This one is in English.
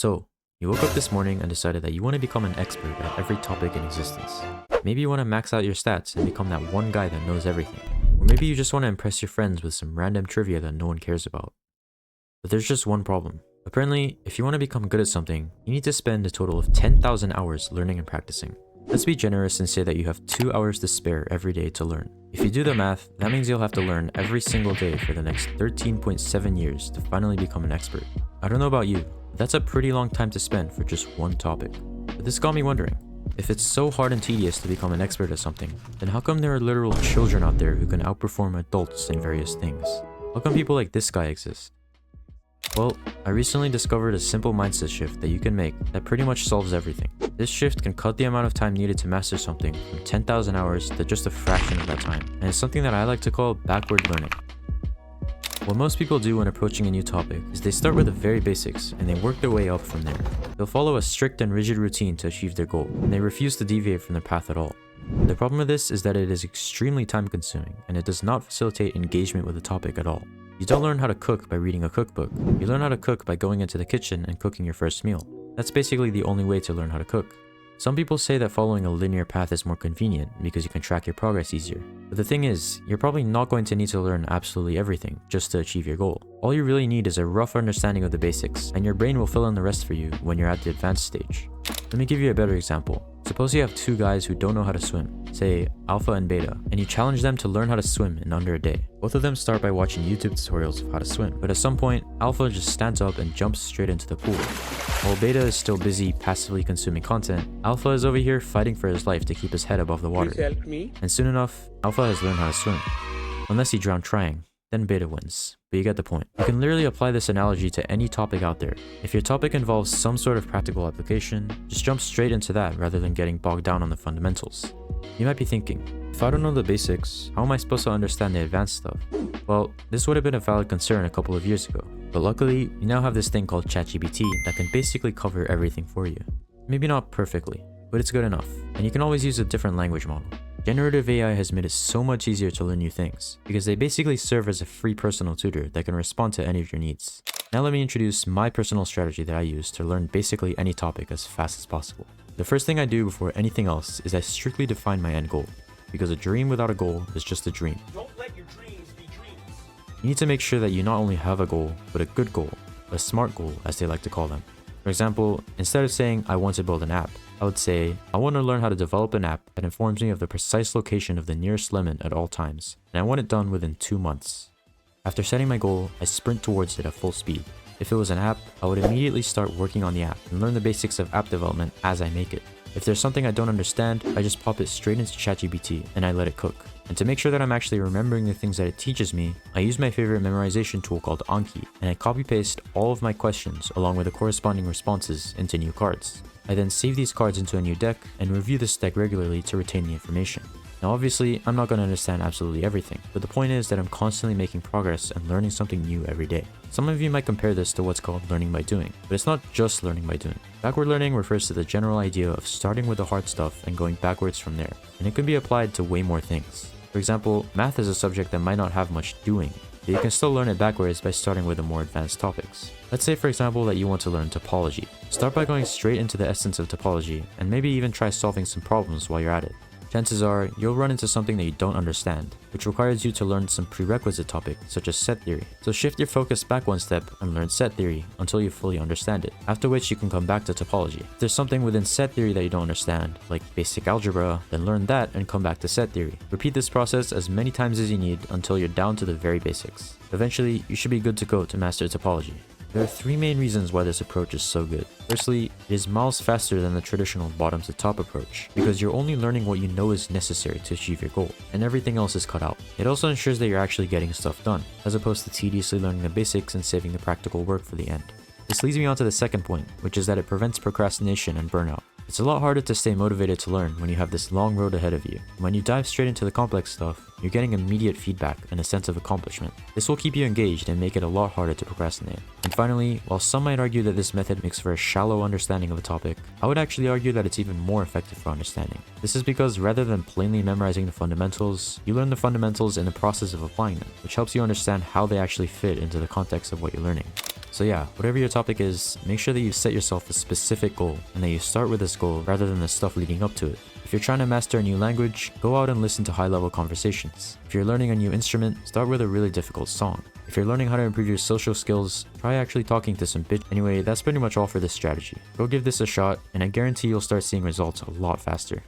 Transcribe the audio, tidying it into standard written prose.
So, you woke up this morning and decided that you want to become an expert at every topic in existence. Maybe you want to max out your stats and become that one guy that knows everything. Or maybe you just want to impress your friends with some random trivia that no one cares about. But there's just one problem. Apparently, if you want to become good at something, you need to spend a total of 10,000 hours learning and practicing. Let's be generous and say that you have 2 hours to spare every day to learn. If you do the math, that means you'll have to learn every single day for the next 13.7 years to finally become an expert. I don't know about you, but that's a pretty long time to spend for just one topic. But this got me wondering, if it's so hard and tedious to become an expert at something, then how come there are literal children out there who can outperform adults in various things? How come people like this guy exist? Well, I recently discovered a simple mindset shift that you can make that pretty much solves everything. This shift can cut the amount of time needed to master something from 10,000 hours to just a fraction of that time, and it's something that I like to call backward learning. What most people do when approaching a new topic is they start with the very basics and they work their way up from there. They'll follow a strict and rigid routine to achieve their goal, and they refuse to deviate from their path at all. The problem with this is that it is extremely time consuming and it does not facilitate engagement with the topic at all. You don't learn how to cook by reading a cookbook. You learn how to cook by going into the kitchen and cooking your first meal. That's basically the only way to learn how to cook. Some people say that following a linear path is more convenient because you can track your progress easier. But the thing is, you're probably not going to need to learn absolutely everything just to achieve your goal. All you really need is a rough understanding of the basics, and your brain will fill in the rest for you when you're at the advanced stage. Let me give you a better example. Suppose you have 2 guys who don't know how to swim, say Alpha and Beta, and you challenge them to learn how to swim in under a day. Both of them start by watching YouTube tutorials of how to swim, but at some point, Alpha just stands up and jumps straight into the pool. While Beta is still busy passively consuming content, Alpha is over here fighting for his life to keep his head above the water. Please help me. And soon enough, Alpha has learned how to swim. Unless he drowned trying, then Beta wins. But you get the point. You can literally apply this analogy to any topic out there. If your topic involves some sort of practical application, just jump straight into that rather than getting bogged down on the fundamentals. You might be thinking, if I don't know the basics, how am I supposed to understand the advanced stuff? Well, this would have been a valid concern a couple of years ago. But luckily, you now have this thing called ChatGPT that can basically cover everything for you. Maybe not perfectly, but it's good enough. And you can always use a different language model. Generative AI has made it so much easier to learn new things, because they basically serve as a free personal tutor that can respond to any of your needs. Now let me introduce my personal strategy that I use to learn basically any topic as fast as possible. The first thing I do before anything else is I strictly define my end goal, because a dream without a goal is just a dream. Don't let your dreams be dreams. You need to make sure that you not only have a goal, but a good goal, a smart goal as they like to call them. For example, instead of saying I want to build an app, I would say I want to learn how to develop an app that informs me of the precise location of the nearest lemon at all times, and I want it done within 2 months. After setting my goal, I sprint towards it at full speed. If it was an app, I would immediately start working on the app and learn the basics of app development as I make it. If there's something I don't understand, I just pop it straight into ChatGPT and I let it cook. And to make sure that I'm actually remembering the things that it teaches me, I use my favorite memorization tool called Anki, and I copy paste all of my questions along with the corresponding responses into new cards. I then save these cards into a new deck and review this deck regularly to retain the information. Now obviously, I'm not going to understand absolutely everything, but the point is that I'm constantly making progress and learning something new every day. Some of you might compare this to what's called learning by doing, but it's not just learning by doing. Backward learning refers to the general idea of starting with the hard stuff and going backwards from there, and it can be applied to way more things. For example, math is a subject that might not have much doing, but you can still learn it backwards by starting with the more advanced topics. Let's say for example that you want to learn topology. Start by going straight into the essence of topology, and maybe even try solving some problems while you're at it. Chances are, you'll run into something that you don't understand, which requires you to learn some prerequisite topic, such as set theory. So shift your focus back one step and learn set theory until you fully understand it, after which you can come back to topology. If there's something within set theory that you don't understand, like basic algebra, then learn that and come back to set theory. Repeat this process as many times as you need until you're down to the very basics. Eventually, you should be good to go to master topology. There are 3 main reasons why this approach is so good. Firstly, it is miles faster than the traditional bottom to top approach, because you're only learning what you know is necessary to achieve your goal, and everything else is cut out. It also ensures that you're actually getting stuff done, as opposed to tediously learning the basics and saving the practical work for the end. This leads me on to the second point, which is that it prevents procrastination and burnout. It's a lot harder to stay motivated to learn when you have this long road ahead of you. When you dive straight into the complex stuff, you're getting immediate feedback and a sense of accomplishment. This will keep you engaged and make it a lot harder to procrastinate. And finally, while some might argue that this method makes for a shallow understanding of a topic, I would actually argue that it's even more effective for understanding. This is because rather than plainly memorizing the fundamentals, you learn the fundamentals in the process of applying them, which helps you understand how they actually fit into the context of what you're learning. So yeah, whatever your topic is, make sure that you set yourself a specific goal and that you start with this goal rather than the stuff leading up to it. If you're trying to master a new language, go out and listen to high-level conversations. If you're learning a new instrument, start with a really difficult song. If you're learning how to improve your social skills, try actually talking to some bitch. Anyway, that's pretty much all for this strategy. Go give this a shot, and I guarantee you'll start seeing results a lot faster.